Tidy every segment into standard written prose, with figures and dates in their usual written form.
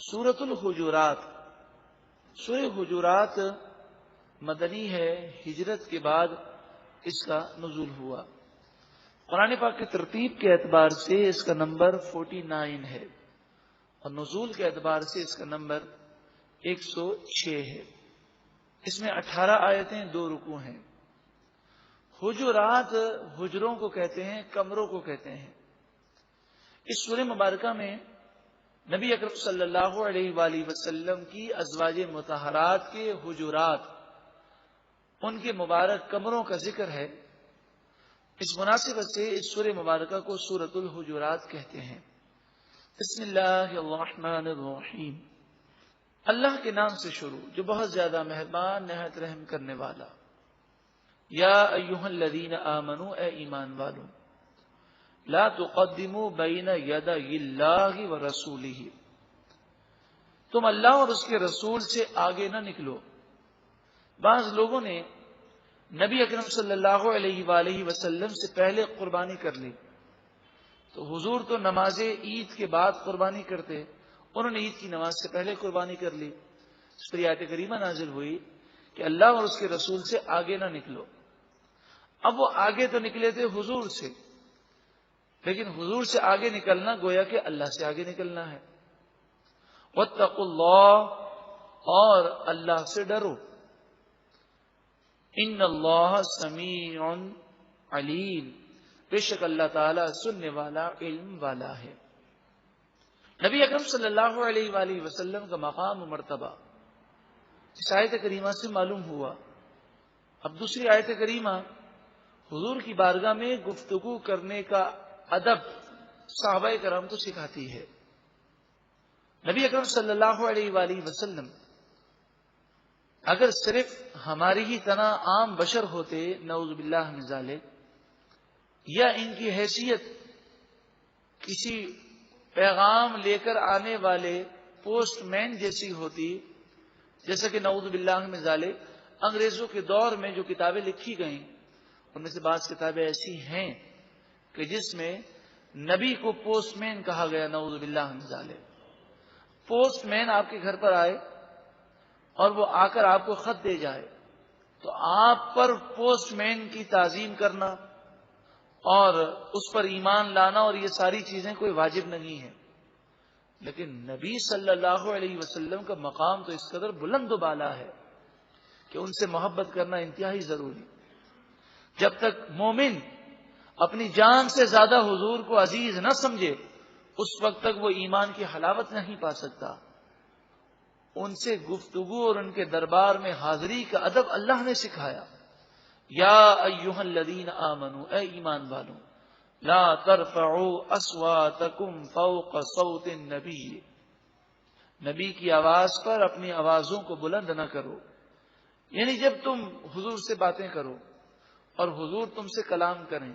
سورۃ الحجرات. سورہ حجرات مدنی ہے، ہجرت کے بعد اس کا نزول ہوا. قرآن پاک کی ترتیب کے اعتبار سے اس کا نمبر 49 ہے اور نزول کے اعتبار سے اس کا نمبر 106 ہے. اس میں 18 آیتیں، 2 رکوع ہیں. حجرات حجروں کو کہتے ہیں، کمروں کو کہتے ہیں. اس سورہ مبارکہ میں نبی اکرم صلی اللہ علیہ وآلہ وسلم کی ازواج مطہرات کے حجرات، ان کے مبارک کمروں کا ذکر ہے. اس مناسبت سے اس سورہ مبارکہ کو سورۃ الحجرات کہتے ہیں. بسم اللہ الرحمن الرحیم. اللہ کے نام سے شروع جو بہت زیادہ مہربان نہایت رحم کرنے والا. یا ایھا الذین آمنوا، اے ایمان والو، لا تقدموا بین یدی اللہ ورسولہ، تم اللہ اور اس کے رسول سے آگے نہ نکلو. بعض لوگوں نے نبی اکرم صلی اللہ علیہ وآلہ وسلم سے پہلے قربانی کر لی، تو حضور تو نماز عید کے بعد قربانی کرتے، انہوں نے عید کی نماز سے پہلے قربانی کر لی. اس پر آیت کریمہ نازل ہوئی کہ اللہ اور اس کے رسول سے آگے نہ نکلو. اب وہ آگے تو نکلے تھے حضور سے، لیکن حضور سے آگے نکلنا گویا کہ اللہ سے آگے نکلنا ہے. واتقوا اللہ، اور اللہ سے ڈرو. ان اللہ سمیع علیم، بے شک اللہ تعالی سننے والا، علم والا ہے. نبی اکرم صلی اللہ علیہ وآلہ وسلم کا مقام و مرتبہ اس آیت کریمہ سے معلوم ہوا. اب دوسری آیت کریمہ حضور کی بارگاہ میں گفتگو کرنے کا ادب صحابہ کرام کو سکھاتی ہے. نبی اکرم صلی اللہ علیہ وآلہ وسلم اگر صرف ہماری ہی طرح عام بشر ہوتے، نعوذ باللہ من ذالک، یا ان کی حیثیت کسی پیغام لے کر آنے والے پوسٹ مین جیسی ہوتی، جیسا کہ نعوذ باللہ من ذالک انگریزوں کے دور میں جو کتابیں لکھی گئیں، ان میں سے بعض کتابیں ایسی ہیں کہ جس میں نبی کو پوسٹ مین کہا گیا، نعوذ باللہ من ذالک. پوسٹ مین آپ کے گھر پر آئے اور وہ آ کر آپ کو خط دے جائے تو آپ پر پوسٹ مین کی تعظیم کرنا اور اس پر ایمان لانا اور یہ ساری چیزیں کوئی واجب نہیں ہے. لیکن نبی صلی اللہ علیہ وسلم کا مقام تو اس قدر بلند و بالا ہے کہ ان سے محبت کرنا انتہائی ضروری. جب تک مومن اپنی جان سے زیادہ حضور کو عزیز نہ سمجھے، اس وقت تک وہ ایمان کی حلاوت نہیں پا سکتا. ان سے گفتگو اور ان کے دربار میں حاضری کا ادب اللہ نے سکھایا. یا ایھا الذین آمنوا، اے ایمان والو، لا ترفعوا اصواتکم فوق صوت النبی، نبی کی آواز پر اپنی آوازوں کو بلند نہ کرو. یعنی جب تم حضور سے باتیں کرو اور حضور تم سے کلام کریں،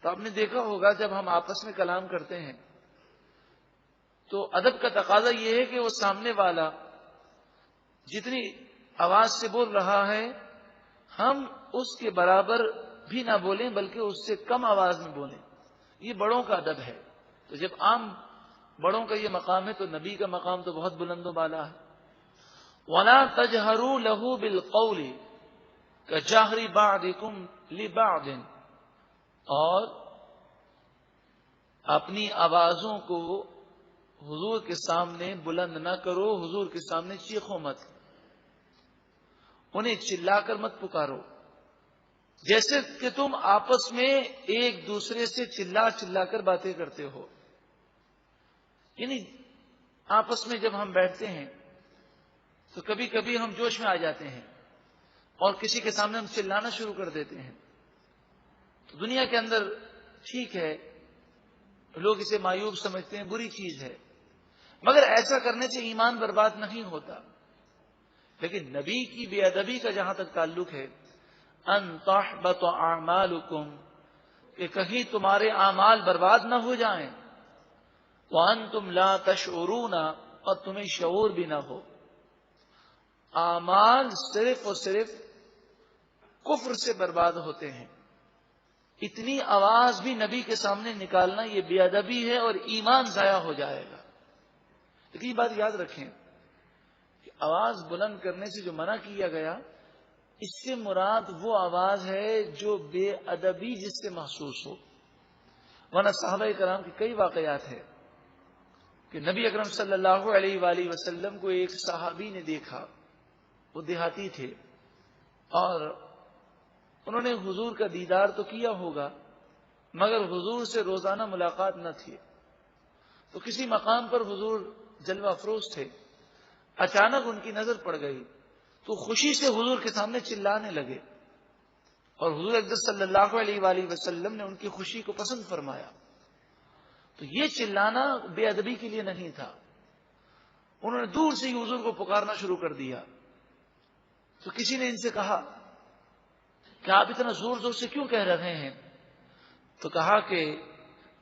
تو آپ نے دیکھا ہوگا جب ہم آپس میں کلام کرتے ہیں تو ادب کا تقاضا یہ ہے کہ وہ سامنے والا جتنی آواز سے بول رہا ہے ہم اس کے برابر بھی نہ بولیں بلکہ اس سے کم آواز میں بولیں. یہ بڑوں کا ادب ہے. تو جب عام بڑوں کا یہ مقام ہے تو نبی کا مقام تو بہت بلند و بالا ہے. وَلَا تَجْهَرُوا لَهُ بِالْقَوْلِ كَجَهْرِ بَعْضِكُمْ لِبَعْضٍ، اور اپنی آوازوں کو حضور کے سامنے بلند نہ کرو، حضور کے سامنے چیخو مت، انہیں چلا کر مت پکارو، جیسے کہ تم آپس میں ایک دوسرے سے چلا چلا کر باتیں کرتے ہو. یعنی آپس میں جب ہم بیٹھتے ہیں تو کبھی کبھی ہم جوش میں آ جاتے ہیں اور کسی کے سامنے ہم چلانا شروع کر دیتے ہیں. تو دنیا کے اندر ٹھیک ہے، لوگ اسے معیوب سمجھتے ہیں، بری چیز ہے، مگر ایسا کرنے سے ایمان برباد نہیں ہوتا. لیکن نبی کی بے ادبی کا جہاں تک تعلق ہے، ان تحبط اعمالکم، کہ کہیں تمہارے اعمال برباد نہ ہو جائیں، وانتم لا تشعرون، اور تمہیں شعور بھی نہ ہو. اعمال صرف اور صرف کفر سے برباد ہوتے ہیں. اتنی آواز بھی نبی کے سامنے نکالنا یہ بے ادبی ہے اور ایمان ضائع ہو جائے گا. لیکن یہ بات یاد رکھیں کہ آواز بلند کرنے سے جو منع کیا گیا، اس سے مراد وہ آواز ہے جو بے ادبی جس سے محسوس ہو. ورنہ صحابہ کرام کے کئی واقعات ہیں کہ نبی اکرم صلی اللہ علیہ وآلہ وسلم کو ایک صحابی نے دیکھا، وہ دیہاتی تھے اور انہوں نے حضور کا دیدار تو کیا ہوگا مگر حضور سے روزانہ ملاقات نہ تھی. تو کسی مقام پر حضور جلوہ افروز تھے، اچانک ان کی نظر پڑ گئی تو خوشی سے حضور کے سامنے چلانے لگے، اور حضور اقدس صلی اللہ علیہ وآلہ وسلم نے ان کی خوشی کو پسند فرمایا. تو یہ چلانا بے ادبی کے لیے نہیں تھا. انہوں نے دور سے ہی حضور کو پکارنا شروع کر دیا. تو کسی نے ان سے کہا کہ آپ اتنا زور زور سے کیوں کہہ رہے ہیں؟ تو کہا کہ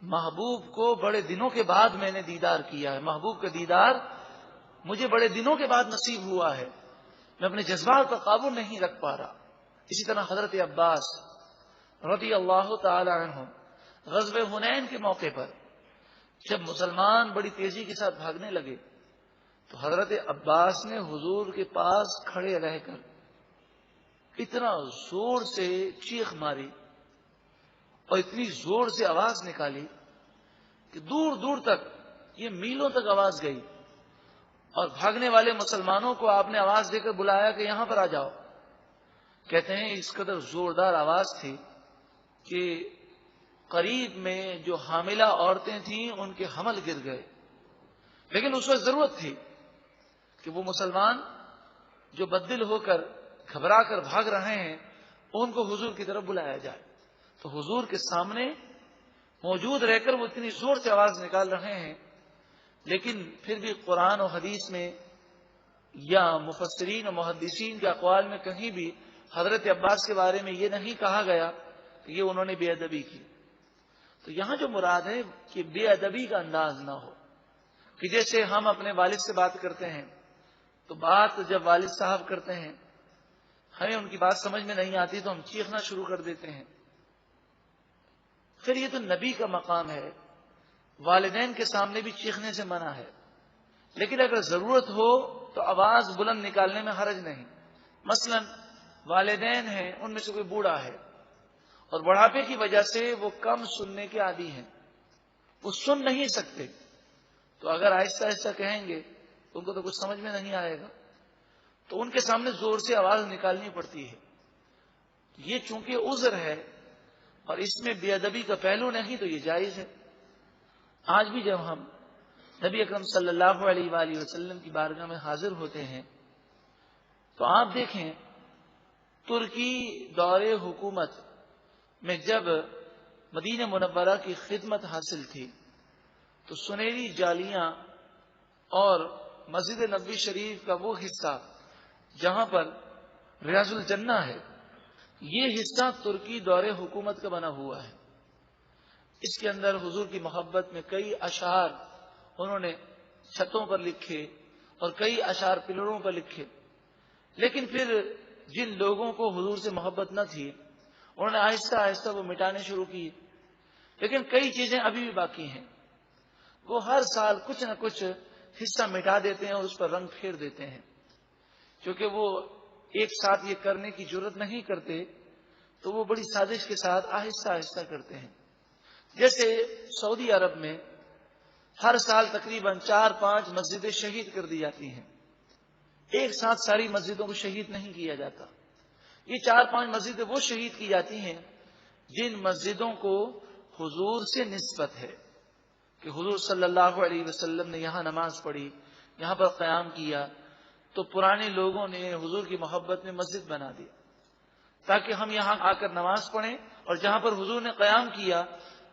محبوب کو بڑے دنوں کے بعد میں نے دیدار کیا ہے، محبوب کا دیدار مجھے بڑے دنوں کے بعد نصیب ہوا ہے، میں اپنے جذبات پر قابو نہیں رکھ پا رہا. اسی طرح حضرت عباس رضی اللہ تعالی عنہ غزوہ حنین کے موقع پر جب مسلمان بڑی تیزی کے ساتھ بھاگنے لگے تو حضرت عباس نے حضور کے پاس کھڑے رہ کر اتنا زور سے چیخ ماری اور اتنی زور سے آواز نکالی کہ دور دور تک، یہ میلوں تک آواز گئی، اور بھاگنے والے مسلمانوں کو آپ نے آواز دے کر بلایا کہ یہاں پر آ جاؤ. کہتے ہیں اس قدر زوردار آواز تھی کہ قریب میں جو حاملہ عورتیں تھیں ان کے حمل گر گئے. لیکن اس وقت ضرورت تھی کہ وہ مسلمان جو بددل ہو کر گھبرا کر بھاگ رہے ہیں ان کو حضور کی طرف بلایا جائے. تو حضور کے سامنے موجود رہ کر وہ اتنی زور سے آواز نکال رہے ہیں، لیکن پھر بھی قرآن و حدیث میں یا مفسرین و محدثین کے اقوال میں کہیں بھی حضرت عباس کے بارے میں یہ نہیں کہا گیا کہ یہ انہوں نے بے ادبی کی. تو یہاں جو مراد ہے کہ بے ادبی کا انداز نہ ہو، کہ جیسے ہم اپنے والد سے بات کرتے ہیں تو بات جب والد صاحب کرتے ہیں ہمیں ان کی بات سمجھ میں نہیں آتی تو ہم چیخنا شروع کر دیتے ہیں. پھر یہ تو نبی کا مقام ہے، والدین کے سامنے بھی چیخنے سے منع ہے، لیکن اگر ضرورت ہو تو آواز بلند نکالنے میں حرج نہیں. مثلا والدین ہیں، ان میں سے کوئی بوڑھا ہے اور بڑھاپے کی وجہ سے وہ کم سننے کے عادی ہیں، وہ سن نہیں سکتے، تو اگر آہستہ آہستہ کہیں گے تو ان کو تو کچھ سمجھ میں نہیں آئے گا، تو ان کے سامنے زور سے آواز نکالنی پڑتی ہے. یہ چونکہ عذر ہے اور اس میں بے ادبی کا پہلو نہیں تو یہ جائز ہے. آج بھی جب ہم نبی اکرم صلی اللہ علیہ وآلہ وسلم کی بارگاہ میں حاضر ہوتے ہیں تو آپ دیکھیں ترکی دور حکومت میں جب مدینہ منورہ کی خدمت حاصل تھی تو سنہری جالیاں اور مسجد نبوی شریف کا وہ حصہ جہاں پر ریاض الجنہ ہے، یہ حصہ ترکی دور حکومت کا بنا ہوا ہے. اس کے اندر حضور کی محبت میں کئی اشعار انہوں نے چھتوں پر لکھے اور کئی اشعار پلروں پر لکھے. لیکن پھر جن لوگوں کو حضور سے محبت نہ تھی انہوں نے آہستہ آہستہ وہ مٹانے شروع کیے. لیکن کئی چیزیں ابھی بھی باقی ہیں، وہ ہر سال کچھ نہ کچھ حصہ مٹا دیتے ہیں اور اس پر رنگ پھیر دیتے ہیں. کیونکہ وہ ایک ساتھ یہ کرنے کی جرت نہیں کرتے تو وہ بڑی سازش کے ساتھ آہستہ آہستہ کرتے ہیں. جیسے سعودی عرب میں ہر سال تقریباً 4-5 مسجدیں شہید کر دی جاتی ہیں، ایک ساتھ ساری مسجدوں کو شہید نہیں کیا جاتا. یہ 4-5 مسجدیں وہ شہید کی جاتی ہیں جن مسجدوں کو حضور سے نسبت ہے کہ حضور صلی اللہ علیہ وسلم نے یہاں نماز پڑھی، یہاں پر قیام کیا، تو پرانے لوگوں نے حضور کی محبت میں مسجد بنا دی تاکہ ہم یہاں آ کر نماز پڑھیں اور جہاں پر حضور نے قیام کیا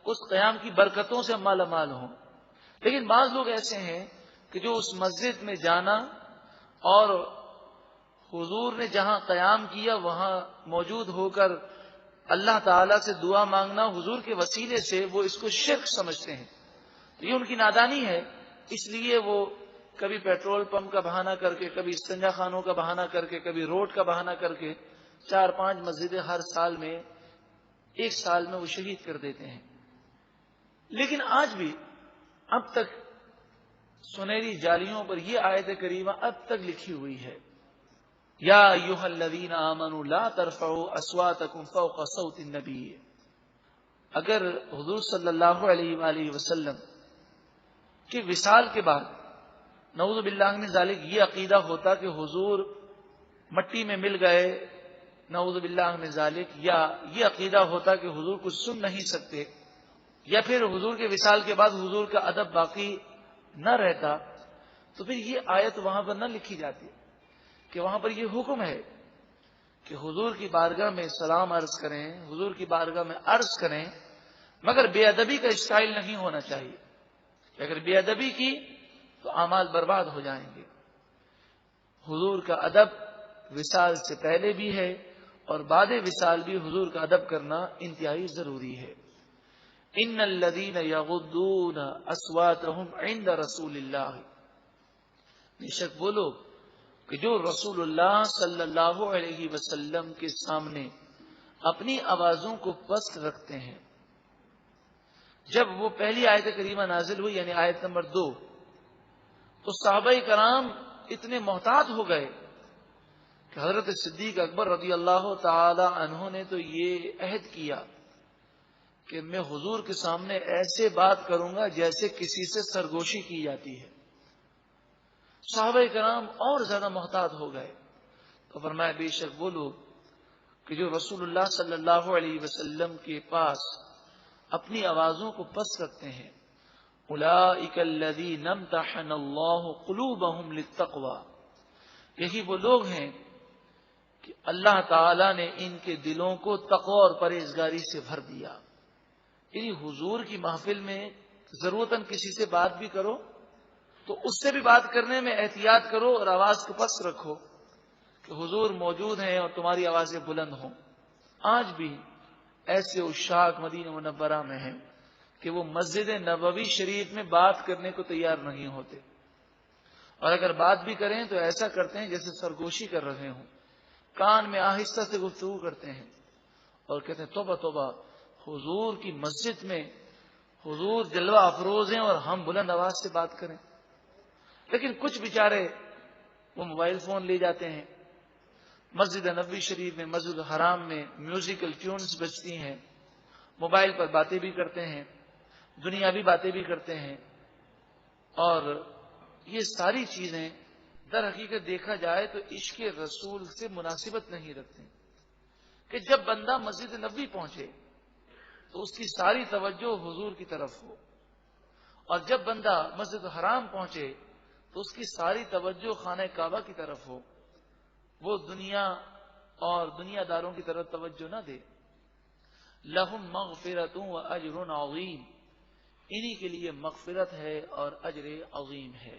اس قیام کی برکتوں سے مالا مال ہوں. لیکن بعض لوگ ایسے ہیں کہ جو اس مسجد میں جانا اور حضور نے جہاں قیام کیا وہاں موجود ہو کر اللہ تعالیٰ سے دعا مانگنا حضور کے وسیلے سے وہ اس کو شرک سمجھتے ہیں. یہ ان کی نادانی ہے، اس لیے وہ کبھی پیٹرول پمپ کا بہانہ کر کے، کبھی استنجا خانوں کا بہانہ کر کے، کبھی روڈ کا بہانہ کر کے 4-5 مسجدیں ہر سال میں ایک سال میں وہ شہید کر دیتے ہیں. لیکن آج بھی اب تک سنہری جالیوں پر یہ آیت کریمہ اب تک لکھی ہوئی ہے، یا ایھا الذین آمنوا لا ترفعوا اصواتکم فوق صوت النبی۔ اگر حضور صلی اللہ علیہ وآلہ وسلم کے وصال کے بعد نعوذ باللہ من ذالک یہ عقیدہ ہوتا کہ حضور مٹی میں مل گئے، نعوذ باللہ من ذالک، یا یہ عقیدہ ہوتا کہ حضور کچھ سن نہیں سکتے، یا پھر حضور کے وصال کے بعد حضور کا ادب باقی نہ رہتا، تو پھر یہ آیت وہاں پر نہ لکھی جاتی کہ وہاں پر یہ حکم ہے کہ حضور کی بارگاہ میں سلام عرض کریں، حضور کی بارگاہ میں عرض کریں، مگر بے ادبی کا اسٹائل نہیں ہونا چاہیے کہ اگر بے ادبی کی تو اعمال برباد ہو جائیں گے۔ حضور کا ادب وصال سے پہلے بھی ہے اور بعد وصال بھی حضور کا ادب کرنا انتہائی ضروری ہے۔ ان الذین یغضون اصواتهم عند رسول اللہ، بے شک وہ لوگ کہ جو رسول اللہ صلی اللہ علیہ وسلم کے سامنے اپنی آوازوں کو پست رکھتے ہیں۔ جب وہ پہلی آیت کریمہ نازل ہوئی یعنی آیت نمبر 2، تو صحابہ کرام اتنے محتاط ہو گئے کہ حضرت صدیق اکبر رضی اللہ تعالی عنہ نے تو یہ عہد کیا کہ میں حضور کے سامنے ایسے بات کروں گا جیسے کسی سے سرگوشی کی جاتی ہے۔ صحابہ کرام اور زیادہ محتاط ہو گئے، تو فرمایا بے شک وہ لوگ کہ جو رسول اللہ صلی اللہ علیہ وسلم کے پاس اپنی آوازوں کو پست رکھتے ہیں، اولئک الذین امتحن اللہ قلوبہم للتقوی، یہی وہ لوگ ہیں کہ اللہ تعالی نے ان کے دلوں کو تقوی اور پرہیزگاری سے بھر دیا۔ یعنی حضور کی محفل میں ضرورتاً کسی سے بات بھی کرو تو اس سے بھی بات کرنے میں احتیاط کرو اور آواز کو پست رکھو کہ حضور موجود ہیں اور تمہاری آوازیں بلند ہوں۔ آج بھی ایسے عشاق مدینہ منورہ میں ہیں کہ وہ مسجد نبوی شریف میں بات کرنے کو تیار نہیں ہوتے، اور اگر بات بھی کریں تو ایسا کرتے ہیں جیسے سرگوشی کر رہے ہوں، کان میں آہستہ سے گفتگو کرتے ہیں اور کہتے ہیں توبہ توبہ، حضور کی مسجد میں حضور جلوہ افروز ہیں اور ہم بلند آواز سے بات کریں۔ لیکن کچھ بیچارے وہ موبائل فون لے جاتے ہیں، مسجد نبوی شریف میں مسجد حرام میں میوزیکل ٹیونز بجتی ہیں، موبائل پر باتیں بھی کرتے ہیں، دنیاوی باتیں بھی کرتے ہیں، اور یہ ساری چیزیں در حقیقت دیکھا جائے تو عشق رسول سے مناسبت نہیں رکھتے کہ جب بندہ مسجد نبوی پہنچے تو اس کی ساری توجہ حضور کی طرف ہو، اور جب بندہ مسجد حرام پہنچے تو اس کی ساری توجہ خانہ کعبہ کی طرف ہو، وہ دنیا اور دنیا داروں کی طرف توجہ نہ دے۔ لہم مغفرۃ و اجر عظیم، انہی کے لیے مغفرت ہے اور اجر عظیم ہے۔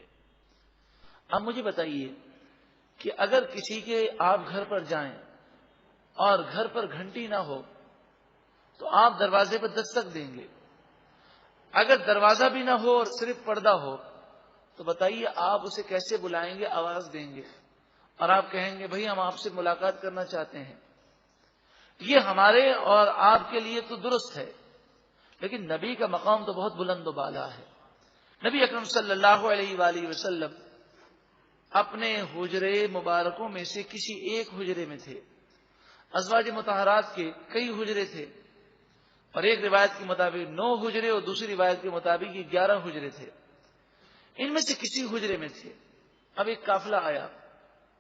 اب مجھے بتائیے کہ اگر کسی کے آپ گھر پر جائیں اور گھر پر گھنٹی نہ ہو تو آپ دروازے پر دستک دیں گے، اگر دروازہ بھی نہ ہو اور صرف پردہ ہو تو بتائیے آپ اسے کیسے بلائیں گے، آواز دیں گے اور آپ کہیں گے بھئی ہم آپ سے ملاقات کرنا چاہتے ہیں۔ یہ ہمارے اور آپ کے لیے تو درست ہے، لیکن نبی کا مقام تو بہت بلند و بالا ہے۔ نبی اکرم صلی اللہ علیہ وآلہ وسلم اپنے حجرے مبارکوں میں سے کسی ایک حجرے میں تھے۔ ازواج مطہرات کے کئی حجرے تھے، اور ایک روایت کے مطابق 9 حجرے اور دوسری روایت کے مطابق 11 حجرے تھے۔ ان میں سے کسی حجرے میں تھے۔ اب ایک قافلہ آیا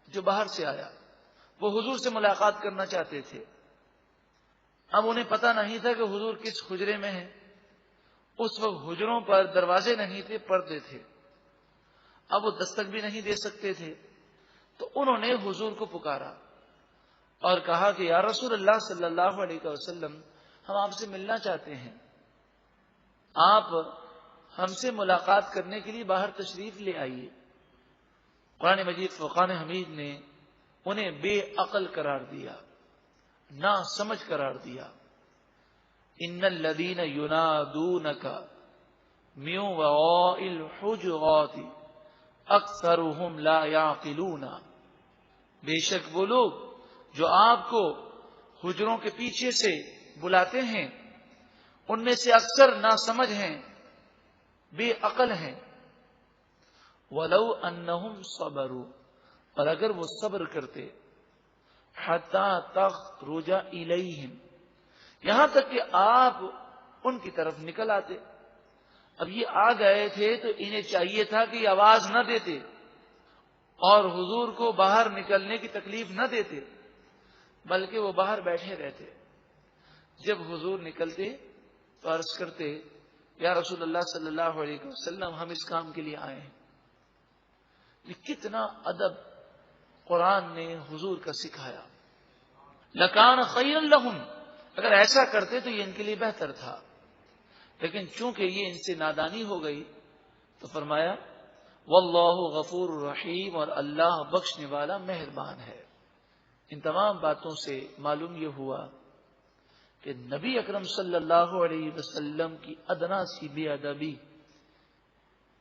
جو باہر سے آیا، وہ حضور سے ملاقات کرنا چاہتے تھے۔ اب انہیں پتہ نہیں تھا کہ حضور کس حجرے میں ہیں، اس وقت حجروں پر دروازے نہیں تھے، پردے تھے، اب وہ دستک بھی نہیں دے سکتے تھے، تو انہوں نے حضور کو پکارا اور کہا کہ یا رسول اللہ صلی اللہ علیہ وسلم، ہم آپ سے ملنا چاہتے ہیں، آپ ہم سے ملاقات کرنے کے لیے باہر تشریف لے آئیے۔ قرآن مجید فرقان حمید نے انہیں بے عقل قرار دیا، نا سمجھ قرار دیا۔ ان الذین ینادونک من وراء الحجرات اکثرهم لا یعقلون، بے شک وہ لوگ جو آپ کو حجروں کے پیچھے سے بلاتے ہیں ان میں سے اکثر ناسمجھ ہیں، بے عقل ہیں۔ وَلَوْ أَنَّهُمْ صَبَرُوا، اور اگر وہ صبر کرتے، حَتَّى تَخْرُجَ إِلَيْهِمْ، یہاں تک کہ آپ ان کی طرف نکل آتے۔ اب یہ آ گئے تھے تو انہیں چاہیے تھا کہ یہ آواز نہ دیتے اور حضور کو باہر نکلنے کی تکلیف نہ دیتے، بلکہ وہ باہر بیٹھے رہتے۔ جب حضور نکلتے تو عرض کرتے، یا رسول اللہ صلی اللہ علیہ وسلم، ہم اس کام کے لیے آئے ہیں۔ یہ کتنا ادب قرآن نے حضور کا سکھایا۔ لَكَانَ خَيْرًا لَهُمْ، اگر ایسا کرتے تو یہ ان کے لیے بہتر تھا، لیکن چونکہ یہ ان سے نادانی ہو گئی تو فرمایا واللہ غفور رحیم، اور اللہ بخشنے والا مہربان ہے۔ ان تمام باتوں سے معلوم یہ ہوا کہ نبی اکرم صلی اللہ علیہ وسلم کی ادنا سی بے ادبی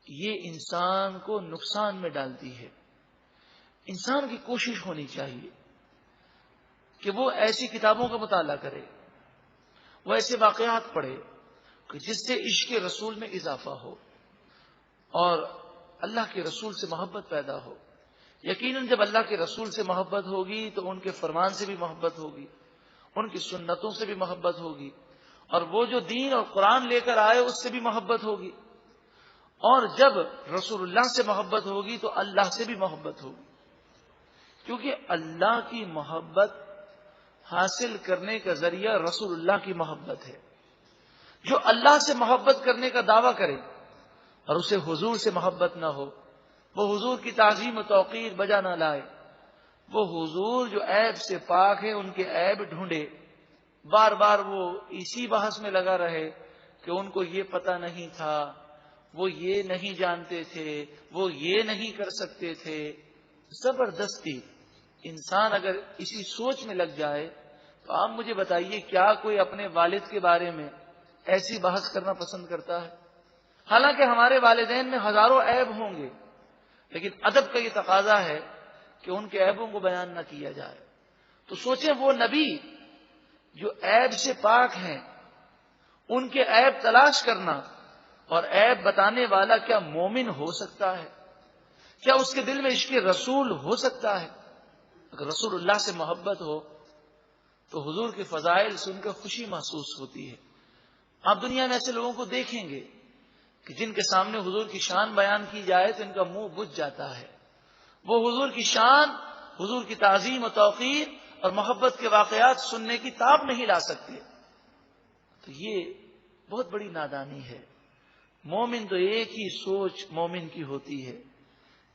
یہ انسان کو نقصان میں ڈالتی ہے۔ انسان کی کوشش ہونی چاہیے کہ وہ ایسی کتابوں کا مطالعہ کرے، وہ ایسے واقعات پڑھے کہ جس سے عشق رسول میں اضافہ ہو اور اللہ کے رسول سے محبت پیدا ہو۔ یقیناً جب اللہ کے رسول سے محبت ہوگی تو ان کے فرمان سے بھی محبت ہوگی، ان کی سنتوں سے بھی محبت ہوگی، اور وہ جو دین اور قرآن لے کر آئے اس سے بھی محبت ہوگی، اور جب رسول اللہ سے محبت ہوگی تو اللہ سے بھی محبت ہوگی، کیونکہ اللہ کی محبت حاصل کرنے کا ذریعہ رسول اللہ کی محبت ہے۔ جو اللہ سے محبت کرنے کا دعویٰ کرے اور اسے حضور سے محبت نہ ہو، وہ حضور کی تعظیم و توقیر بجا نہ لائے، وہ حضور جو عیب سے پاک ہے ان کے عیب ڈھونڈے، بار بار وہ اسی بحث میں لگا رہے کہ ان کو یہ پتہ نہیں تھا، وہ یہ نہیں جانتے تھے، وہ یہ نہیں کر سکتے تھے۔ زبردستی انسان اگر اسی سوچ میں لگ جائے تو آپ مجھے بتائیے کیا کوئی اپنے والد کے بارے میں ایسی بحث کرنا پسند کرتا ہے؟ حالانکہ ہمارے والدین میں ہزاروں عیب ہوں گے، لیکن ادب کا یہ تقاضا ہے کہ ان کے عیبوں کو بیان نہ کیا جائے۔ تو سوچیں وہ نبی جو عیب سے پاک ہیں، ان کے عیب تلاش کرنا اور عیب بتانے والا کیا مومن ہو سکتا ہے؟ کیا اس کے دل میں عشق رسول ہو سکتا ہے؟ اگر رسول اللہ سے محبت ہو تو حضور کے فضائل سن کر خوشی محسوس ہوتی ہے۔ آپ دنیا میں ایسے لوگوں کو دیکھیں گے کہ جن کے سامنے حضور کی شان بیان کی جائے تو ان کا منہ بجھ جاتا ہے، وہ حضور کی شان، حضور کی تعظیم و توقیر اور محبت کے واقعات سننے کی تاب نہیں لا سکتے۔ تو یہ بہت بڑی نادانی ہے۔ مومن تو ایک ہی سوچ مومن کی ہوتی ہے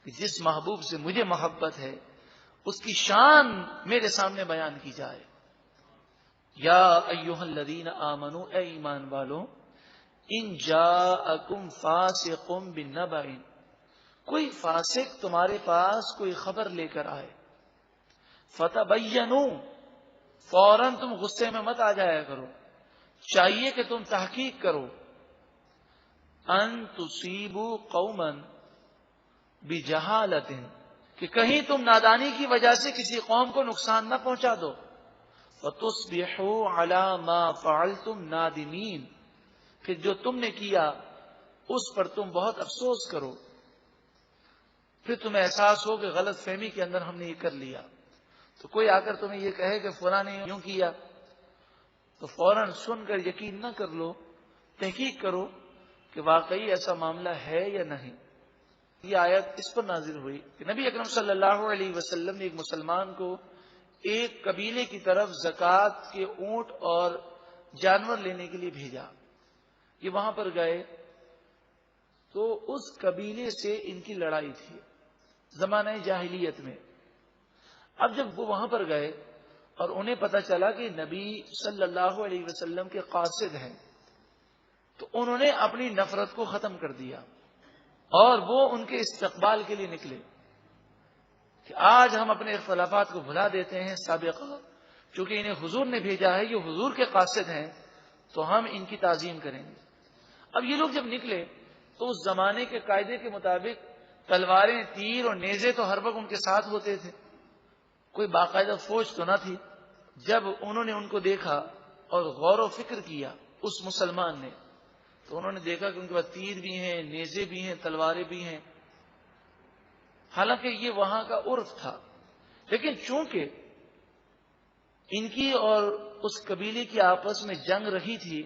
کہ جس محبوب سے مجھے محبت ہے اس کی شان میرے سامنے بیان کی جائے۔ یا ایھا الذین آمنوا، اے ایمان والو، ان جاءکم فاسق بنبأ، کوئی فاسق تمہارے پاس کوئی خبر لے کر آئے، فتبینوا، فوراً تم غصے میں مت آ جایا کرو، چاہیے کہ تم تحقیق کرو، ان تصیبوا قوما بجہالۃ، کہ کہیں تم نادانی کی وجہ سے کسی قوم کو نقصان نہ پہنچا دو، فتصبحوا علی ما فعلتم نادمین، پھر جو تم نے کیا اس پر تم بہت افسوس کرو، پھر تمہیں احساس ہو کہ غلط فہمی کے اندر ہم نے یہ کر لیا۔ تو کوئی آ کر تمہیں یہ کہے کہ فلاں نے یوں کیا تو فوراً سن کر یقین نہ کر لو، تحقیق کرو کہ واقعی ایسا معاملہ ہے یا نہیں۔ یہ آیت اس پر نازل ہوئی کہ نبی اکرم صلی اللہ علیہ وسلم نے ایک مسلمان کو ایک قبیلے کی طرف زکوٰۃ کے اونٹ اور جانور لینے کے لیے بھیجا۔ یہ وہاں پر گئے تو اس قبیلے سے ان کی لڑائی تھی زمانہ جاہلیت میں۔ اب جب وہ وہاں پر گئے اور انہیں پتہ چلا کہ نبی صلی اللہ علیہ وسلم کے قاصد ہیں تو انہوں نے اپنی نفرت کو ختم کر دیا اور وہ ان کے استقبال کے لیے نکلے کہ آج ہم اپنے اختلافات کو بھلا دیتے ہیں سابقہ، چونکہ انہیں حضور نے بھیجا ہے، یہ حضور کے قاصد ہیں تو ہم ان کی تعظیم کریں گے۔ اب یہ لوگ جب نکلے تو اس زمانے کے قاعدے کے مطابق تلواریں، تیر اور نیزے تو ہر وقت ان کے ساتھ ہوتے تھے، کوئی باقاعدہ فوج تو نہ تھی۔ جب انہوں نے ان کو دیکھا اور غور و فکر کیا اس مسلمان نے، تو انہوں نے دیکھا کہ ان کے پاس تیر بھی ہیں، نیزے بھی ہیں، تلواریں بھی ہیں، حالانکہ یہ وہاں کا عرف تھا، لیکن چونکہ ان کی اور اس قبیلے کی آپس میں جنگ رہی تھی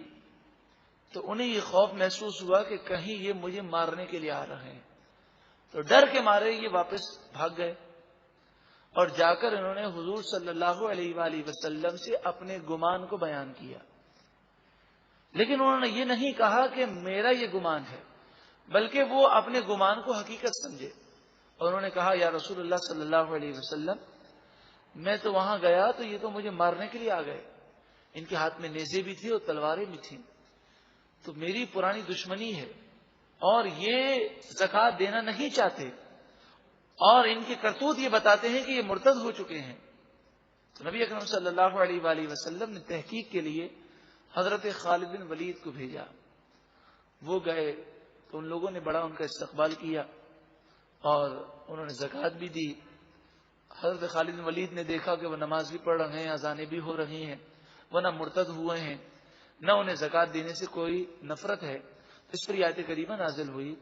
تو انہیں یہ خوف محسوس ہوا کہ کہیں یہ مجھے مارنے کے لیے آ رہے ہیں، تو ڈر کے مارے یہ واپس بھاگ گئے اور جا کر انہوں نے حضور صلی اللہ علیہ وآلہ وسلم سے اپنے گمان کو بیان کیا. لیکن انہوں نے یہ نہیں کہا کہ میرا یہ گمان ہے، بلکہ وہ اپنے گمان کو حقیقت سمجھے اور انہوں نے کہا یا رسول اللہ صلی اللہ علیہ وسلم، میں تو وہاں گیا تو یہ تو مجھے مارنے کے لیے آ گئے، ان کے ہاتھ میں نیزے بھی تھی اور تلواریں بھی تھیں، تو میری پرانی دشمنی ہے اور یہ زکوٰۃ دینا نہیں چاہتے اور ان کے کرتوت یہ بتاتے ہیں کہ یہ مرتد ہو چکے ہیں. تو نبی اکرم صلی اللہ علیہ وآلہ وسلم نے تحقیق کے لیے حضرت خالد بن ولید کو بھیجا. وہ گئے تو ان لوگوں نے بڑا ان کا استقبال کیا اور انہوں نے زکوٰۃ بھی دی. حضرت خالد بن ولید نے دیکھا کہ وہ نماز بھی پڑھ رہے ہیں، اذانیں بھی ہو رہی ہیں، وہ نہ مرتد ہوئے ہیں نہ انہیں زکوٰۃ دینے سے کوئی نفرت ہے. اس پر آیت کریمہ نازل ہوئی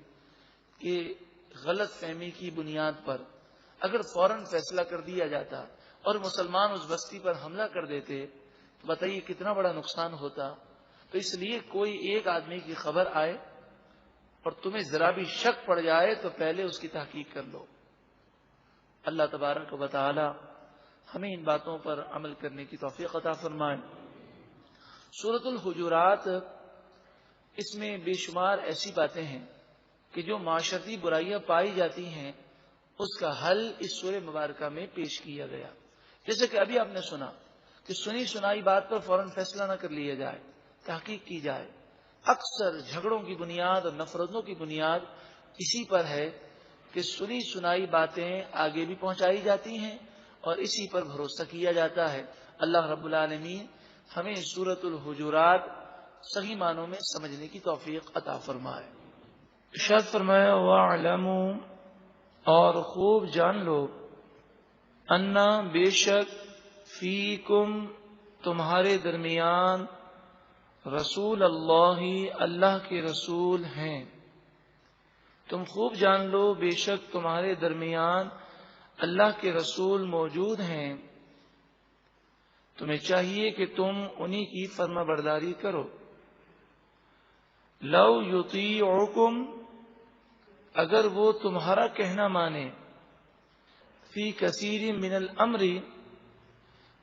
کہ غلط فہمی کی بنیاد پر اگر فوراً فیصلہ کر دیا جاتا اور مسلمان اس بستی پر حملہ کر دیتے تو بتائیے کتنا بڑا نقصان ہوتا. تو اس لیے کوئی ایک آدمی کی خبر آئے اور تمہیں ذرا بھی شک پڑ جائے تو پہلے اس کی تحقیق کر لو. اللہ تبارک و تعالی ہمیں ان باتوں پر عمل کرنے کی توفیق عطا فرمائے. سورۃ الحجرات، اس میں بے شمار ایسی باتیں ہیں کہ جو معاشرتی برائیاں پائی جاتی ہیں اس کا حل اس سورہ مبارکہ میں پیش کیا گیا. جیسے کہ ابھی آپ نے سنا کہ سنی سنائی بات پر فوراً فیصلہ نہ کر لیا جائے، تحقیق کی جائے. اکثر جھگڑوں کی بنیاد اور نفرتوں کی بنیاد اسی پر ہے کہ سنی سنائی باتیں آگے بھی پہنچائی جاتی ہیں اور اسی پر بھروسہ کیا جاتا ہے. اللہ رب العالمین ہمیں سورۃ الحجرات صحیح معنوں میں سمجھنے کی توفیق عطا فرمائے. ارشاد فرمایا وَاعْلَمُوا، اور خوب جان لو، انا، بے شک، فیکم، تمہارے درمیان، رسول اللہ، اللہ کے رسول ہیں. تم خوب جان لو بے شک تمہارے درمیان اللہ کے رسول موجود ہیں. تمہیں چاہیے کہ تم انہی کی فرما برداری کرو. لو یطیعکم، اگر وہ تمہارا کہنا مانے، فی کثیر من الامر،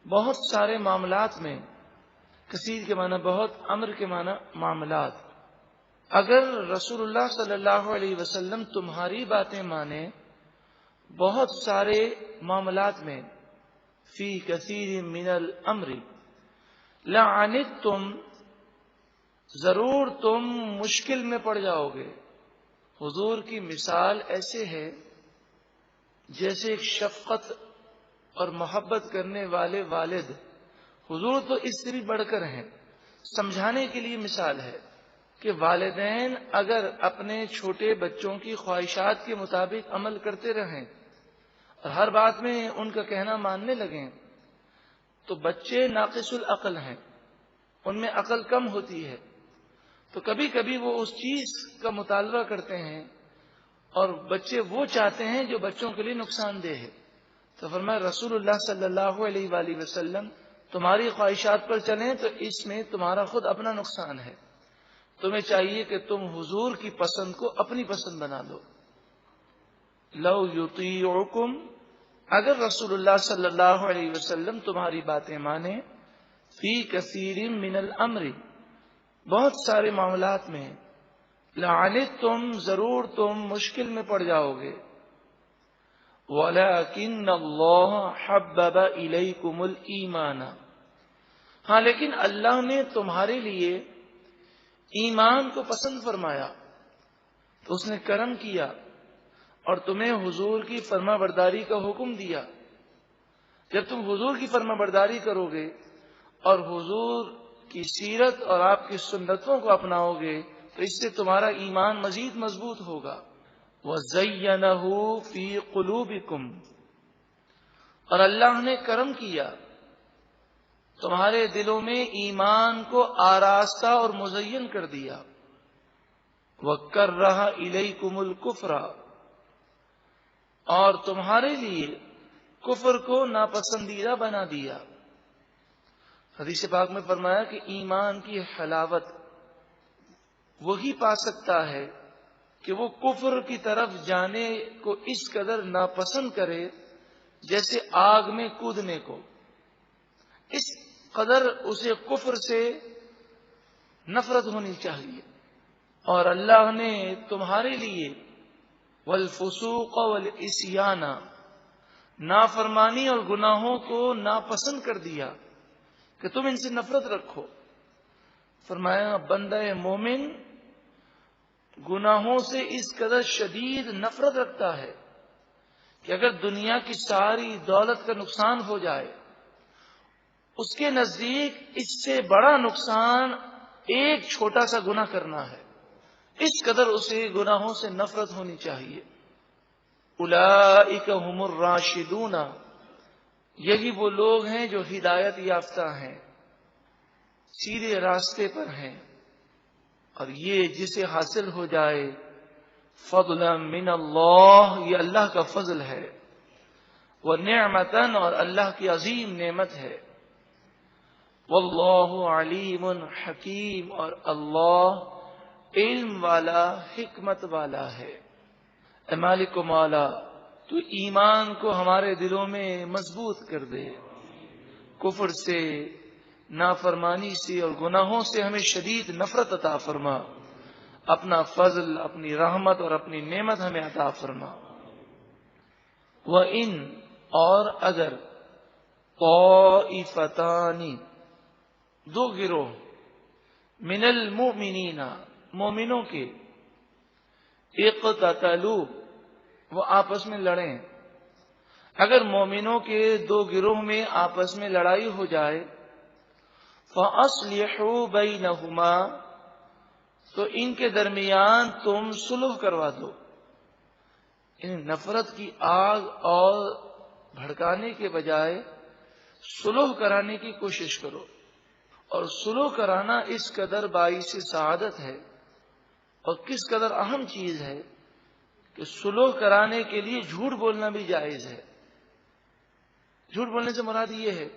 بہت سارے معاملات میں، کثیر کے معنی بہت، امر کے معنی معاملات. اگر رسول اللہ صلی اللہ علیہ وسلم تمہاری باتیں مانے بہت سارے معاملات میں، فی کثیر من الامر، لعنتم، ضرور تم مشکل میں پڑ جاؤ گے. حضور کی مثال ایسے ہے جیسے ایک شفقت اور محبت کرنے والے والد. حضور تو اس سے بھی بڑھ کر ہیں. سمجھانے کے لیے مثال ہے کہ والدین اگر اپنے چھوٹے بچوں کی خواہشات کے مطابق عمل کرتے رہیں اور ہر بات میں ان کا کہنا ماننے لگیں تو بچے ناقص العقل ہیں، ان میں عقل کم ہوتی ہے، تو کبھی کبھی وہ اس چیز کا مطالبہ کرتے ہیں اور بچے وہ چاہتے ہیں جو بچوں کے لیے نقصان دہ ہے. تو فرمایا رسول اللہ صلی اللہ علیہ وآلہ وسلم تمہاری خواہشات پر چلیں تو اس میں تمہارا خود اپنا نقصان ہے. تمہیں چاہیے کہ تم حضور کی پسند کو اپنی پسند بنا لو. لو یطیعکم، اگر رسول اللہ صلی اللہ علیہ وسلم تمہاری باتیں مانیں، فی کثیر من الامر، بہت سارے معاملات میں، لعنتم، ضرور تم مشکل میں پڑ جاؤ گے. وَلَكِنَّ اللَّهَ حَبَّبَ إِلَيْكُمُ الْإِيمَانَ، ہاں لیکن اللہ نے تمہارے لیے ایمان کو پسند فرمایا تو اس نے کرم کیا اور تمہیں حضور کی فرما برداری کا حکم دیا. جب تم حضور کی فرما برداری کرو گے اور حضور کی سیرت اور آپ کی سنتوں کو اپناؤ گے تو اس سے تمہارا ایمان مزید مضبوط ہوگا. وَزَيَّنَهُ فِي قُلُوبِكُمْ، اور اللہ نے کرم کیا تمہارے دلوں میں ایمان کو آراستہ اور مزین کر دیا. وَكَرَّهَ إِلَيْكُمُ الْكُفْرَ، اور تمہارے لیے کفر کو ناپسندیدہ بنا دیا۔ حدیث پاک میں فرمایا کہ ایمان کی حلاوت وہی پا سکتا ہے کہ وہ کفر کی طرف جانے کو اس قدر ناپسند کرے جیسے آگ میں کودنے کو، اس قدر اسے کفر سے نفرت ہونی چاہیے۔ اور اللہ نے تمہارے لیے والفسوق والعصیان، نافرمانی اور گناہوں کو ناپسند کر دیا کہ تم ان سے نفرت رکھو۔ فرمایا بندہ مومن گناہوں سے اس قدر شدید نفرت رکھتا ہے کہ اگر دنیا کی ساری دولت کا نقصان ہو جائے، اس کے نزدیک اس سے بڑا نقصان ایک چھوٹا سا گناہ کرنا ہے، اس قدر اسے گناہوں سے نفرت ہونی چاہیے۔ اولئک هم الراشدون، یہی وہ لوگ ہیں جو ہدایت یافتہ ہیں، سیدھے راستے پر ہیں، اور یہ جسے حاصل ہو جائے فضلا من اللہ، یہ اللہ کا فضل ہے، ونعمتا، اور اللہ کی عظیم نعمت ہے، واللہ علیم حکیم، اور اللہ علم والا حکمت والا ہے۔ اے مالک و مولا، تو ایمان کو ہمارے دلوں میں مضبوط کر دے، کفر سے، نافرمانی سے اور گناہوں سے ہمیں شدید نفرت عطا فرما، اپنا فضل، اپنی رحمت اور اپنی نعمت ہمیں عطا فرما۔ وَإِنْ، اور اگر، طائفتان، دو گروہ، من المؤمنین، مومنوں کے، اقتتلوا، وہ آپس میں لڑیں، اگر مومنوں کے دو گروہ میں آپس میں لڑائی ہو جائے، فَأَصْلِحُوا بَيْنَهُمَا، تو ان کے درمیان تم صلح کروا دو، ان نفرت کی آگ اور بھڑکانے کے بجائے صلح کرانے کی کوشش کرو۔ اور صلح کرانا اس قدر باعث سعادت ہے اور کس قدر اہم چیز ہے کہ صلح کرانے کے لیے جھوٹ بولنا بھی جائز ہے۔ جھوٹ بولنے سے مراد یہ ہے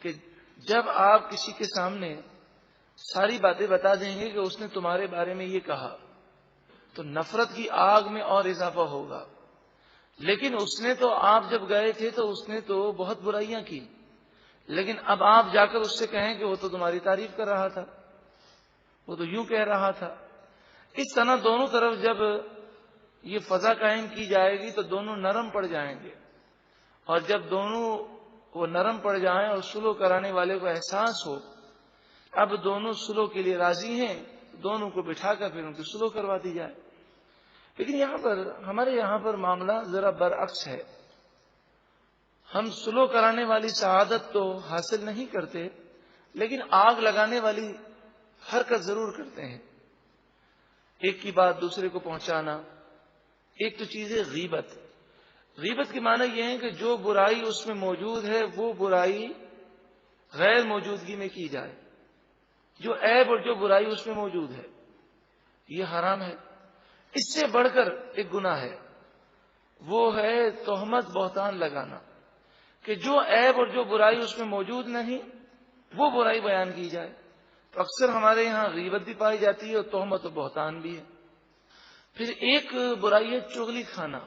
کہ جب آپ کسی کے سامنے ساری باتیں بتا دیں گے کہ اس نے تمہارے بارے میں یہ کہا، تو نفرت کی آگ میں اور اضافہ ہوگا۔ لیکن اس نے تو، آپ جب گئے تھے تو اس نے تو بہت برائیاں کی، لیکن اب آپ جا کر اس سے کہیں کہ وہ تو تمہاری تعریف کر رہا تھا، وہ تو یوں کہہ رہا تھا۔ اس طرح دونوں طرف جب یہ فضا قائم کی جائے گی تو دونوں نرم پڑ جائیں گے، اور جب دونوں وہ نرم پڑ جائیں اور صلح کرانے والے کو احساس ہو اب دونوں صلح کے لیے راضی ہیں، دونوں کو بٹھا کر پھر ان کی صلح کروا دی جائے۔ لیکن یہاں پر، ہمارے یہاں پر معاملہ ذرا برعکس ہے۔ ہم صلح کرانے والی سعادت تو حاصل نہیں کرتے، لیکن آگ لگانے والی حرکت ضرور کرتے ہیں۔ ایک کی بات دوسرے کو پہنچانا، ایک تو چیز ہے غیبت۔ غیبت کے معنی یہ ہے کہ جو برائی اس میں موجود ہے وہ برائی غیر موجودگی میں کی جائے، جو عیب اور جو برائی اس میں موجود ہے یہ حرام ہے۔ اس سے بڑھ کر ایک گناہ ہے، وہ ہے تہمت، بہتان لگانا، کہ جو عیب اور جو برائی اس میں موجود نہیں وہ برائی بیان کی جائے۔ تو اکثر ہمارے یہاں غیبت بھی پائی جاتی ہے اور تہمت و بہتان بھی ہے۔ پھر ایک برائی ہے چغلی کھانا۔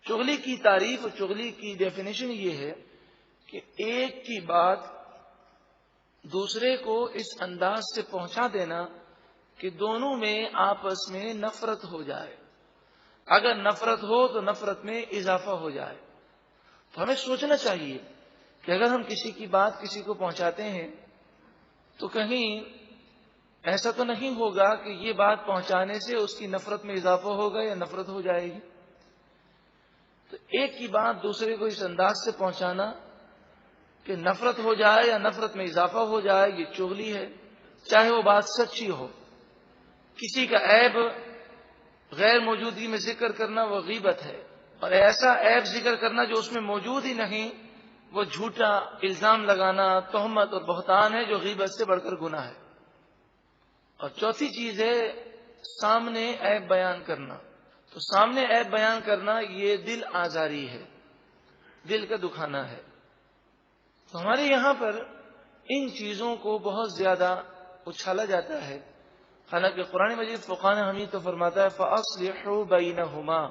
چغلی کی تعریف اور چغلی کی ڈیفینیشن یہ ہے کہ ایک کی بات دوسرے کو اس انداز سے پہنچا دینا کہ دونوں میں آپس میں نفرت ہو جائے، اگر نفرت ہو تو نفرت میں اضافہ ہو جائے۔ تو ہمیں سوچنا چاہیے کہ اگر ہم کسی کی بات کسی کو پہنچاتے ہیں تو کہیں ایسا تو نہیں ہوگا کہ یہ بات پہنچانے سے اس کی نفرت میں اضافہ ہوگا یا نفرت ہو جائے گی۔ تو ایک کی بات دوسرے کو اس انداز سے پہنچانا کہ نفرت ہو جائے یا نفرت میں اضافہ ہو جائے، یہ چغلی ہے، چاہے وہ بات سچی ہو۔ کسی کا عیب غیر موجودگی میں ذکر کرنا وہ غیبت ہے، اور ایسا عیب ذکر کرنا جو اس میں موجود ہی نہیں وہ جھوٹا الزام لگانا، تہمت اور بہتان ہے، جو غیبت سے بڑھ کر گناہ ہے۔ اور چوتھی چیز ہے سامنے عیب بیان کرنا۔ تو سامنے عیب بیان کرنا یہ دل آزاری ہے، دل کا دکھانا ہے. تو ہمارے یہاں پر ان چیزوں کو بہت زیادہ اچھالا جاتا ہے، حالانکہ قرآن مجید فرقان حمید تو فرماتا ہے فَأَصْلِحُوا بَيْنَهُمَا،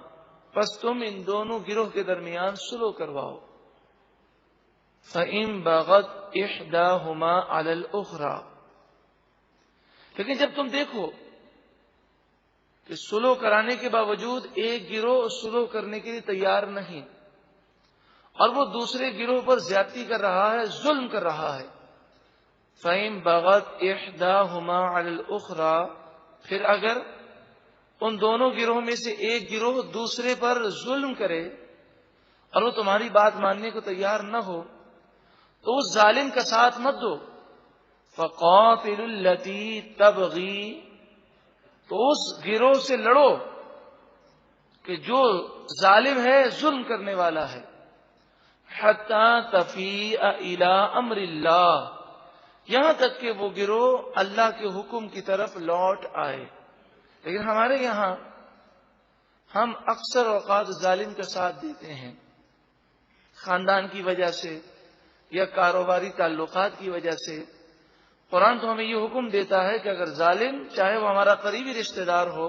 پس تم ان دونوں گروہ کے درمیان صلح کرواؤ. فَإِن بَغَتْ إِحْدَاهُمَا عَلَى الْأُخْرَى، لیکن جب تم دیکھو کہ صلح کرانے کے باوجود ایک گروہ صلح کرنے کے لیے تیار نہیں اور وہ دوسرے گروہ پر زیادتی کر رہا ہے، ظلم کر رہا ہے، فَإِن بَغَتْ إِحْدَاهُمَا عَلَى الْأُخْرَى، پھر اگر ان دونوں گروہوں میں سے ایک گروہ دوسرے پر ظلم کرے اور وہ تمہاری بات ماننے کو تیار نہ ہو تو اس ظالم کا ساتھ مت دو. فَقَاتِلُوا الَّتِي تَبْغِي، تو اس گروہ سے لڑو کہ جو ظالم ہے، ظلم کرنے والا ہے. حَتَّى تَفِيءَ إِلَىٰ أَمْرِ اللَّهِ، یہاں تک کہ وہ گروہ اللہ کے حکم کی طرف لوٹ آئے. لیکن ہمارے یہاں ہم اکثر اوقات ظالم کا ساتھ دیتے ہیں، خاندان کی وجہ سے یا کاروباری تعلقات کی وجہ سے. قرآن تو ہمیں یہ حکم دیتا ہے کہ اگر ظالم، چاہے وہ ہمارا قریبی رشتہ دار ہو،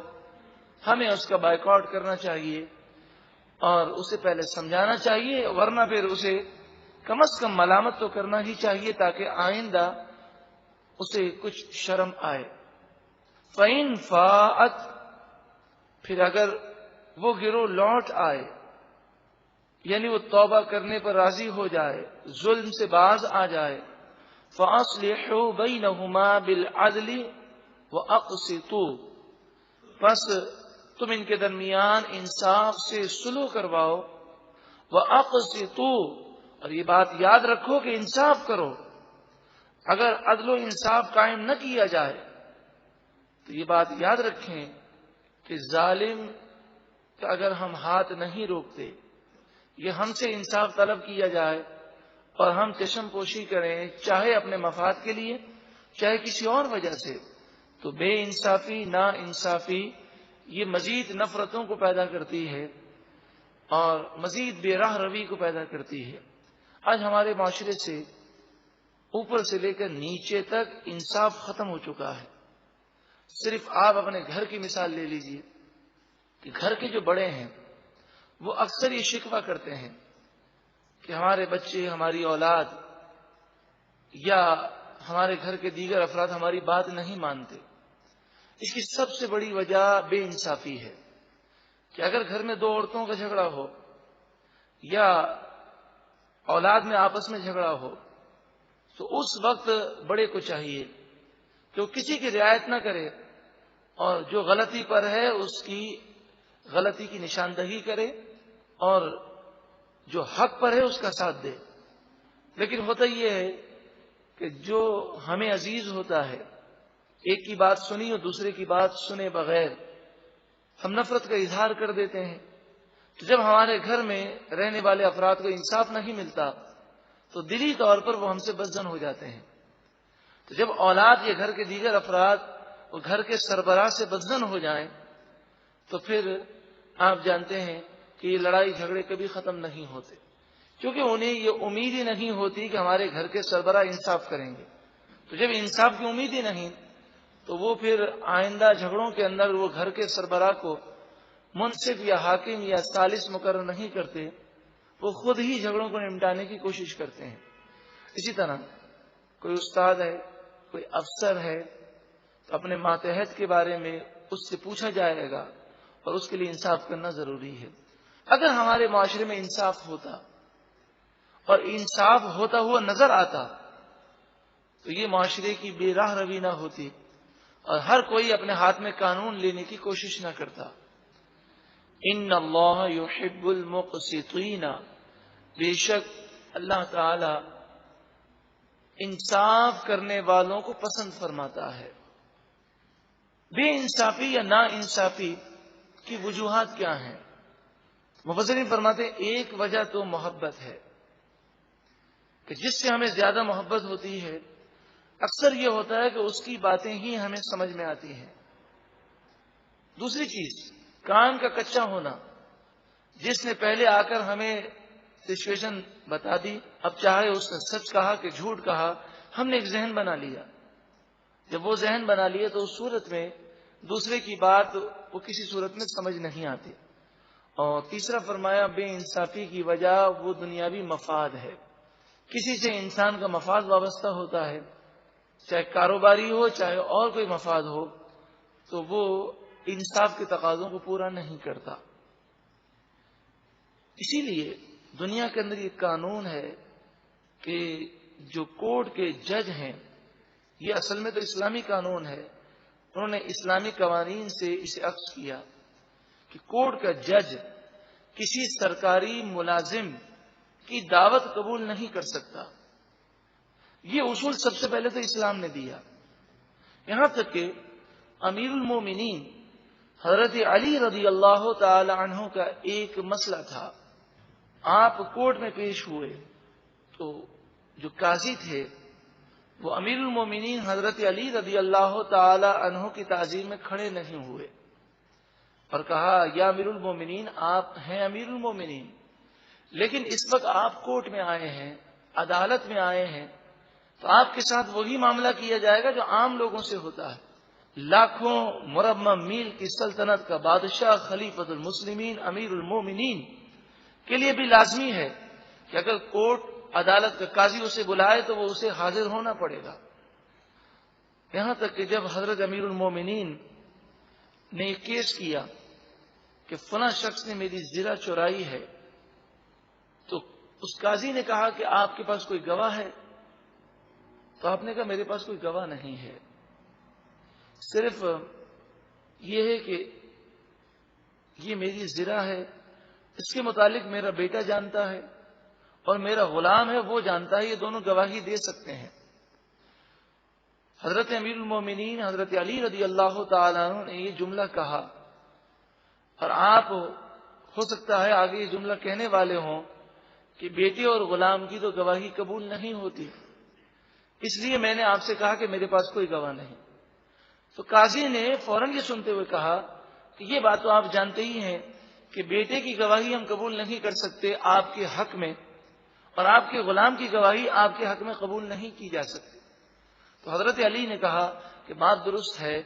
ہمیں اس کا بائیکاٹ کرنا چاہیے اور اسے پہلے سمجھانا چاہیے، ورنہ پھر اسے کم از کم ملامت تو کرنا ہی چاہیے تاکہ آئندہ اسے کچھ شرم آئے. فَإِن فَاءَتْ، پھر اگر وہ گروہ لوٹ آئے، یعنی وہ توبہ کرنے پر راضی ہو جائے، ظلم سے باز آ جائے، فَأَصْلِحُوا بَيْنَهُمَا بِالْعَدْلِ وَأَقْسِطُوا، پس تم ان کے درمیان انصاف سے صلح کرواؤ. وَأَقْسِطُوا، اور یہ بات یاد رکھو کہ انصاف کرو. اگر عدل و انصاف قائم نہ کیا جائے تو یہ بات یاد رکھیں کہ ظالم کا اگر ہم ہاتھ نہیں روکتے، یہ ہم سے انصاف طلب کیا جائے اور ہم چشم پوشی کریں، چاہے اپنے مفاد کے لیے چاہے کسی اور وجہ سے، تو بے انصافی، نا انصافی یہ مزید نفرتوں کو پیدا کرتی ہے اور مزید بے راہ روی کو پیدا کرتی ہے. آج ہمارے معاشرے سے اوپر سے لے کر نیچے تک انصاف ختم ہو چکا ہے. صرف آپ اپنے گھر کی مثال لے لیجئے کہ گھر کے جو بڑے ہیں وہ اکثر یہ شکوہ کرتے ہیں کہ ہمارے بچے، ہماری اولاد یا ہمارے گھر کے دیگر افراد ہماری بات نہیں مانتے. اس کی سب سے بڑی وجہ بے انصافی ہے کہ اگر گھر میں دو عورتوں کا جھگڑا ہو یا اولاد میں آپس میں جھگڑا ہو تو اس وقت بڑے کو چاہیے کہ وہ کسی کی رعایت نہ کرے اور جو غلطی پر ہے اس کی غلطی کی نشاندہی کرے اور جو حق پر ہے اس کا ساتھ دے. لیکن ہوتا یہ ہے کہ جو ہمیں عزیز ہوتا ہے، ایک کی بات سنی اور دوسرے کی بات سنے بغیر ہم نفرت کا اظہار کر دیتے ہیں. تو جب ہمارے گھر میں رہنے والے افراد کو انصاف نہیں ملتا تو دلی طور پر وہ ہم سے بدظن ہو جاتے ہیں. تو جب اولاد یا گھر کے دیگر افراد اور گھر کے سربراہ سے بدظن ہو جائیں تو پھر آپ جانتے ہیں کہ یہ لڑائی جھگڑے کبھی ختم نہیں ہوتے، کیونکہ انہیں یہ امید ہی نہیں ہوتی کہ ہمارے گھر کے سربراہ انصاف کریں گے. تو جب انصاف کی امید ہی نہیں تو وہ پھر آئندہ جھگڑوں کے اندر وہ گھر کے سربراہ کو منصف یا حاکم یا ثالث مقرر نہیں کرتے، وہ خود ہی جھگڑوں کو نمٹانے کی کوشش کرتے ہیں. اسی طرح کوئی استاد ہے، کوئی افسر ہے تو اپنے ماتحت کے بارے میں اس سے پوچھا جائے گا اور اس کے لیے انصاف کرنا ضروری ہے. اگر ہمارے معاشرے میں انصاف ہوتا اور انصاف ہوتا ہوا نظر آتا تو یہ معاشرے کی بے راہ روی نہ ہوتی اور ہر کوئی اپنے ہاتھ میں قانون لینے کی کوشش نہ کرتا. ان اللہ یحب المقسطین، بے شک اللہ تعالی انصاف کرنے والوں کو پسند فرماتا ہے. بے انصافی یا نا انصافی کی وجوہات کیا ہیں؟ مفسرین فرماتے ہیں ایک وجہ تو محبت ہے کہ جس سے ہمیں زیادہ محبت ہوتی ہے اکثر یہ ہوتا ہے کہ اس کی باتیں ہی ہمیں سمجھ میں آتی ہیں. دوسری چیز کان کا کچا ہونا، جس نے پہلے آ کر ہمیں سچویشن بتا دی، اب چاہے اس نے سچ کہا کہ جھوٹ کہا، ہم نے ایک ذہن بنا لیا. جب وہ ذہن بنا لیا تو اس صورت میں دوسرے کی بات وہ کسی صورت میں سمجھ نہیں آتی. اور تیسرا فرمایا بے انصافی کی وجہ وہ دنیاوی مفاد ہے. کسی سے انسان کا مفاد وابستہ ہوتا ہے، چاہے کاروباری ہو چاہے اور کوئی مفاد ہو، تو وہ انصاف کے تقاضوں کو پورا نہیں کرتا. اسی لیے دنیا کے اندر یہ قانون ہے کہ جو کورٹ کے جج ہیں، یہ اصل میں تو اسلامی قانون ہے، انہوں نے اسلامی قوانین سے اسے عکس کیا کہ کورٹ کا جج کسی سرکاری ملازم کی دعوت قبول نہیں کر سکتا. یہ اصول سب سے پہلے تو اسلام نے دیا. یہاں تک کہ امیر المومنین حضرت علی رضی اللہ تعالی عنہ کا ایک مسئلہ تھا. آپ کورٹ میں پیش ہوئے تو جو قاضی تھے وہ امیر المومنین حضرت علی رضی اللہ تعالی عنہ کی تعظیم میں کھڑے نہیں ہوئے اور کہا یا امیر المومنین، آپ ہیں امیر المومنین، لیکن اس وقت آپ کورٹ میں آئے ہیں، عدالت میں آئے ہیں، تو آپ کے ساتھ وہی معاملہ کیا جائے گا جو عام لوگوں سے ہوتا ہے. لاکھوں مربع میل کی سلطنت کا بادشاہ خلیفۃ المسلمین امیر المومنین کے لیے بھی لازمی ہے کہ اگر کورٹ عدالت کا قاضی اسے بلائے تو وہ اسے حاضر ہونا پڑے گا. یہاں تک کہ جب حضرت امیر المومنین نے یہ کیس کیا کہ فلاں شخص نے میری زرہ چورائی ہے، تو اس قاضی نے کہا کہ آپ کے پاس کوئی گواہ ہے؟ تو آپ نے کہا میرے پاس کوئی گواہ نہیں ہے، صرف یہ ہے کہ یہ میری زرہ ہے، اس کے متعلق میرا بیٹا جانتا ہے اور میرا غلام ہے وہ جانتا ہے، یہ دونوں گواہی دے سکتے ہیں. حضرت امیر المومنین حضرت علی رضی اللہ تعالیٰ عنہ نے یہ جملہ کہا، اور آپ ہو سکتا ہے آگے یہ جملہ کہنے والے ہوں کہ بیٹے اور غلام کی تو گواہی قبول نہیں ہوتی، اس لیے میں نے آپ سے کہا کہ میرے پاس کوئی گواہ نہیں. تو قاضی نے فوراً یہ سنتے ہوئے کہا کہ یہ بات تو آپ جانتے ہی ہیں کہ بیٹے کی گواہی ہم قبول نہیں کر سکتے آپ کے حق میں، اور آپ کے غلام کی گواہی آپ کے حق میں قبول نہیں کی جا سکتی. تو حضرت علی نے کہا کہ بات درست ہے،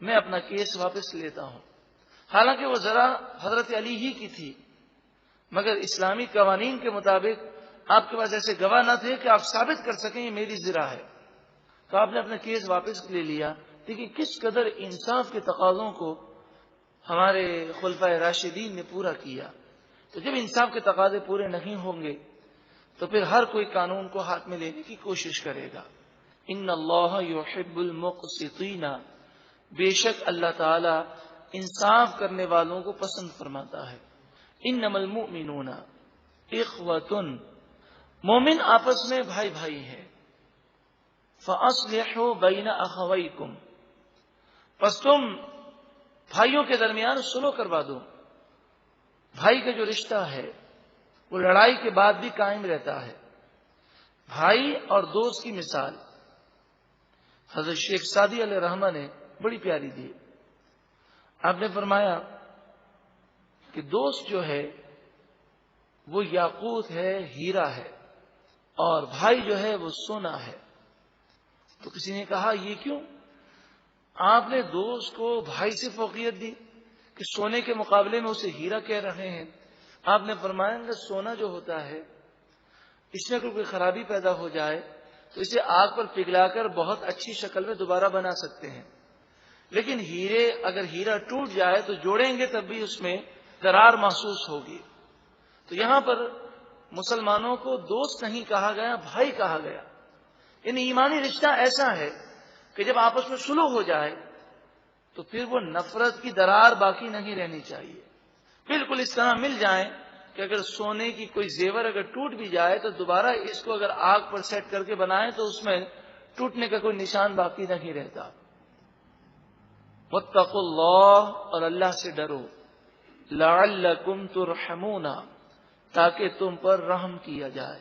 میں اپنا کیس واپس لیتا ہوں. حالانکہ وہ ذرا حضرت علی ہی کی تھی، مگر اسلامی قوانین کے مطابق آپ کے پاس ایسے گواہ نہ تھے کہ آپ ثابت کر سکیں یہ میری زرہ ہے. تو آپ نے اپنا کیس واپس لے لیا. دیکھیں کس قدر انصاف کے تقاضوں کو ہمارے خلفائے راشدین نے پورا کیا. تو جب انصاف کے تقاضے پورے نہیں ہوں گے تو پھر ہر کوئی قانون کو ہاتھ میں لینے کی کوشش کرے گا. ان اللہ یحب المقسطین، بے شک اللہ تعالی انصاف کرنے والوں کو پسند فرماتا ہے. انما المؤمنون اخوۃ، مومن آپس میں بھائی بھائی ہیں. فاصلحوا بین اخویکم، پس تم بھائیوں کے درمیان صلح کروا دو. بھائی کا جو رشتہ ہے وہ لڑائی کے بعد بھی قائم رہتا ہے. بھائی اور دوست کی مثال حضرت شیخ سعدی علیہ رحمہ نے بڑی پیاری دی. آپ نے فرمایا کہ دوست جو ہے وہ یاقوت ہے، ہیرا ہے، اور بھائی جو ہے وہ سونا ہے. تو کسی نے کہا یہ کیوں؟ آپ نے دوست کو بھائی سے فوقیت دی کہ سونے کے مقابلے میں اسے ہیرا کہہ رہے ہیں. آپ نے فرمایا کہ سونا جو ہوتا ہے اس میں کوئی خرابی پیدا ہو جائے تو اسے آگ پر پگھلا کر بہت اچھی شکل میں دوبارہ بنا سکتے ہیں، لیکن ہیرے اگر ہیرا ٹوٹ جائے تو جوڑیں گے تب بھی اس میں درار محسوس ہوگی. تو یہاں پر مسلمانوں کو دوست نہیں کہا گیا، بھائی کہا گیا. یعنی ایمانی رشتہ ایسا ہے کہ جب آپس میں صلح ہو جائے تو پھر وہ نفرت کی درار باقی نہیں رہنی چاہیے. بالکل اس طرح مل جائیں کہ اگر سونے کی کوئی زیور اگر ٹوٹ بھی جائے تو دوبارہ اس کو اگر آگ پر سیٹ کر کے بنائیں تو اس میں ٹوٹنے کا کوئی نشان باقی نہیں رہتا. واتقوا اللہ، اور اللہ سے ڈرو، لعلکم ترحمون، تاکہ تم پر رحم کیا جائے.